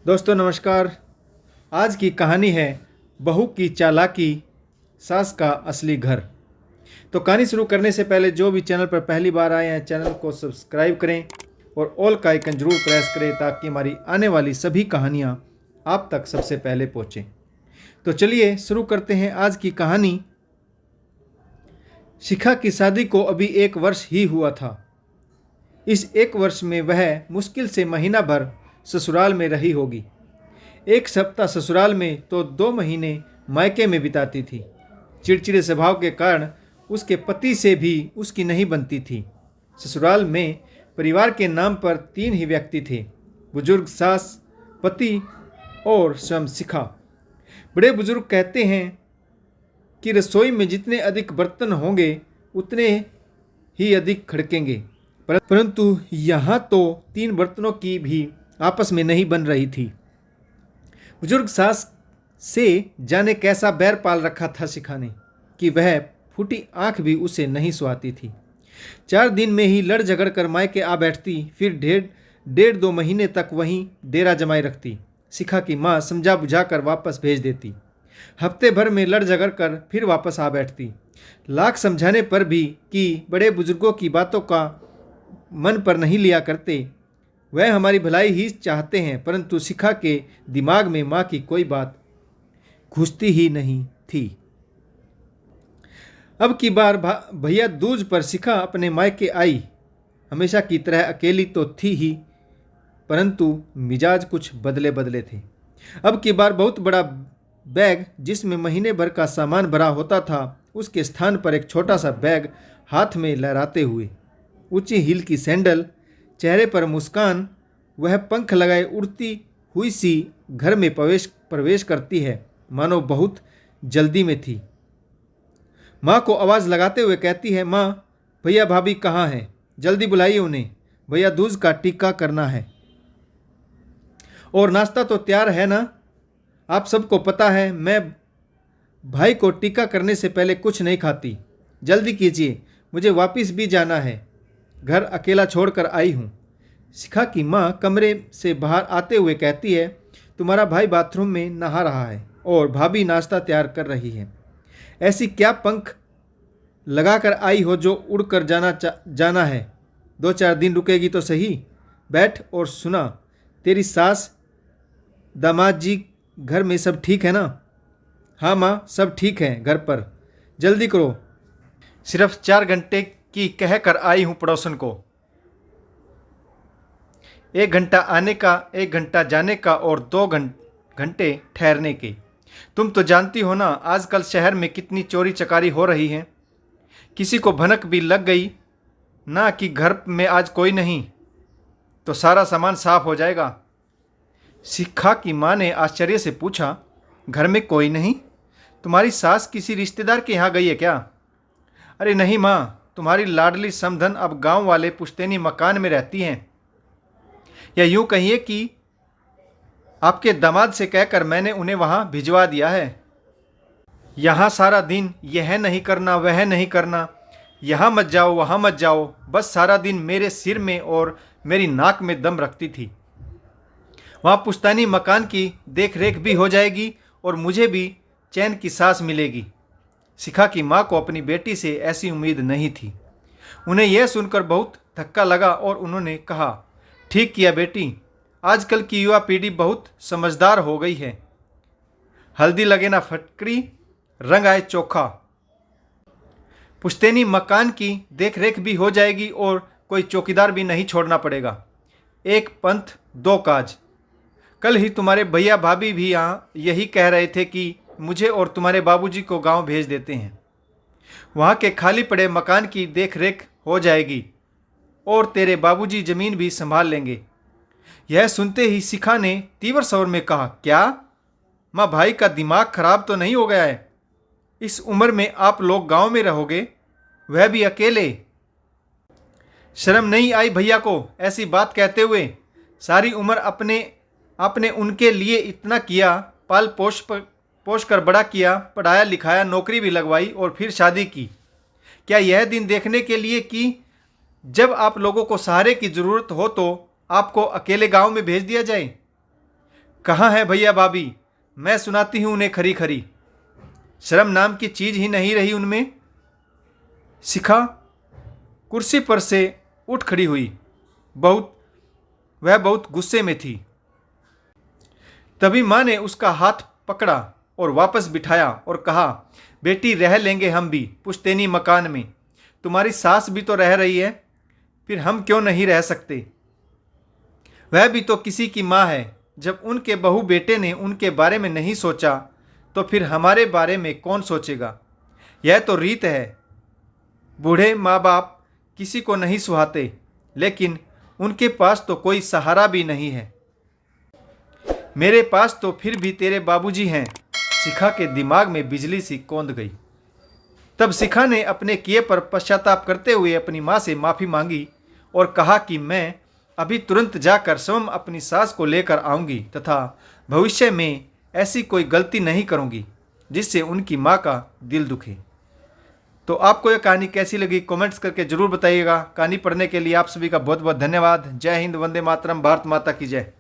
दोस्तों नमस्कार। आज की कहानी है बहू की चालाकी, सास का असली घर। तो कहानी शुरू करने से पहले जो भी चैनल पर पहली बार आए हैं चैनल को सब्सक्राइब करें और ऑल का आइकन जरूर प्रेस करें ताकि हमारी आने वाली सभी कहानियां आप तक सबसे पहले पहुंचें। तो चलिए शुरू करते हैं आज की कहानी। शिखा की शादी को अभी 1 वर्ष ही हुआ था। इस 1 वर्ष में वह मुश्किल से महीना भर ससुराल में रही होगी। 1 सप्ताह ससुराल में तो 2 महीने मायके में बिताती थी। चिड़चिड़े स्वभाव के कारण उसके पति से भी उसकी नहीं बनती थी। ससुराल में परिवार के नाम पर 3 ही व्यक्ति थे, बुजुर्ग सास, पति और स्वयं शिखा। बड़े बुजुर्ग कहते हैं कि रसोई में जितने अधिक बर्तन होंगे उतने ही अधिक खड़केंगे, परंतु यहाँ तो 3 बर्तनों की भी आपस में नहीं बन रही थी। बुजुर्ग सास से जाने कैसा बैर पाल रखा था शिखा ने कि वह फूटी आंख भी उसे नहीं सुहाती थी। 4 दिन में ही लड़ झगड़ कर मायके आ बैठती, फिर डेढ़ 2 महीने तक वहीं डेरा जमाए रखती। शिखा की माँ समझा बुझा कर वापस भेज देती। हफ्ते भर में लड़ झगड़ कर फिर वापस आ बैठती। लाख समझाने पर भी कि बड़े बुजुर्गों की बातों का मन पर नहीं लिया करते, वह हमारी भलाई ही चाहते हैं, परंतु शिखा के दिमाग में माँ की कोई बात घुसती ही नहीं थी। अब की बार भैया दूज पर शिखा अपने मायके आई। हमेशा की तरह अकेली तो थी ही, परंतु मिजाज कुछ बदले बदले थे। अब की बार बहुत बड़ा बैग जिसमें महीने भर का सामान भरा होता था, उसके स्थान पर एक छोटा सा बैग हाथ में लहराते हुए, ऊंची हील की सैंडल, चेहरे पर मुस्कान, वह पंख लगाए उड़ती हुई सी घर में प्रवेश करती है, मानो बहुत जल्दी में थी। माँ को आवाज़ लगाते हुए कहती है, माँ भैया भाभी कहाँ हैं? जल्दी बुलाइए उन्हें, भैया दूज का टीका करना है। और नाश्ता तो तैयार है ना? आप सबको पता है मैं भाई को टीका करने से पहले कुछ नहीं खाती। जल्दी कीजिए, मुझे वापस भी जाना है, घर अकेला छोड़कर आई हूँ। शिखा की माँ कमरे से बाहर आते हुए कहती है, तुम्हारा भाई बाथरूम में नहा रहा है और भाभी नाश्ता तैयार कर रही है। ऐसी क्या पंख लगाकर आई हो जो उड़कर जाना है? 2-4 दिन रुकेगी तो सही। बैठ और सुना। तेरी सास, दामाद जी घर में सब ठीक है ना? हाँ माँ, सब ठीक है घर पर। जल्दी करो, सिर्फ 4 घंटे की कह कर आई हूँ पड़ोसन को। 1 घंटा आने का, 1 घंटा जाने का और 2 घंटे ठहरने के। तुम तो जानती हो ना आजकल शहर में कितनी चोरी चकारी हो रही है। किसी को भनक भी लग गई ना कि घर में आज कोई नहीं, तो सारा सामान साफ हो जाएगा। शिखा की माँ ने आश्चर्य से पूछा, घर में कोई नहीं? तुम्हारी सास किसी रिश्तेदार के यहाँ गई है क्या? अरे नहीं माँ, तुम्हारी लाडली समधन अब गांव वाले पुश्तैनी मकान में रहती हैं। या यूं कहिए कि आपके दामाद से कहकर मैंने उन्हें वहां भिजवा दिया है। यहाँ सारा दिन यह नहीं करना, वह नहीं करना, यहाँ मत जाओ, वहाँ मत जाओ, बस सारा दिन मेरे सिर में और मेरी नाक में दम रखती थी। वहाँ पुश्तैनी मकान की देख रेख भी हो जाएगी और मुझे भी चैन की सांस मिलेगी। शिखा की माँ को अपनी बेटी से ऐसी उम्मीद नहीं थी। उन्हें यह सुनकर बहुत धक्का लगा और उन्होंने कहा, ठीक किया बेटी, आजकल की युवा पीढ़ी बहुत समझदार हो गई है। हल्दी लगे ना फटकरी, रंग आए चोखा। पुश्तैनी मकान की देखरेख भी हो जाएगी और कोई चौकीदार भी नहीं छोड़ना पड़ेगा। 1 पंथ 2 काज। कल ही तुम्हारे भैया भाभी भी यहाँ यही कह रहे थे कि मुझे और तुम्हारे बाबूजी को गांव भेज देते हैं। वहाँ के खाली पड़े मकान की देखरेख हो जाएगी और तेरे बाबूजी जमीन भी संभाल लेंगे। यह सुनते ही शिखा ने तीव्र स्वर में कहा, क्या माँ, भाई का दिमाग खराब तो नहीं हो गया है? इस उम्र में आप लोग गांव में रहोगे, वह भी अकेले? शर्म नहीं आई भैया को ऐसी बात कहते हुए? सारी उम्र आपने उनके लिए इतना किया, पाल पोष कर बड़ा किया, पढ़ाया लिखाया, नौकरी भी लगवाई और फिर शादी की। क्या यह दिन देखने के लिए कि जब आप लोगों को सहारे की ज़रूरत हो तो आपको अकेले गांव में भेज दिया जाए? कहाँ है भैया भाभी, मैं सुनाती हूँ उन्हें खरी खरी। शर्म नाम की चीज़ ही नहीं रही उनमें। शिखा कुर्सी पर से उठ खड़ी हुई। वह बहुत गुस्से में थी। तभी माँ ने उसका हाथ पकड़ा और वापस बिठाया और कहा, बेटी रह लेंगे हम भी पुश्तैनी मकान में। तुम्हारी सास भी तो रह रही है, फिर हम क्यों नहीं रह सकते? वह भी तो किसी की माँ है। जब उनके बहू बेटे ने उनके बारे में नहीं सोचा तो फिर हमारे बारे में कौन सोचेगा? यह तो रीत है। बूढ़े माँ बाप किसी को नहीं सुहाते, लेकिन उनके पास तो कोई सहारा भी नहीं है। मेरे पास तो फिर भी तेरे बाबूजी हैं। शिखा के दिमाग में बिजली सी कौंध गई। तब शिखा ने अपने किए पर पश्चाताप करते हुए अपनी माँ से माफ़ी मांगी और कहा कि मैं अभी तुरंत जाकर स्वयं अपनी सास को लेकर आऊँगी तथा भविष्य में ऐसी कोई गलती नहीं करूँगी जिससे उनकी माँ का दिल दुखे। तो आपको यह कहानी कैसी लगी कमेंट्स करके ज़रूर बताइएगा। कहानी पढ़ने के लिए आप सभी का बहुत बहुत धन्यवाद। जय हिंद, वंदे मातरम, भारत माता की जय।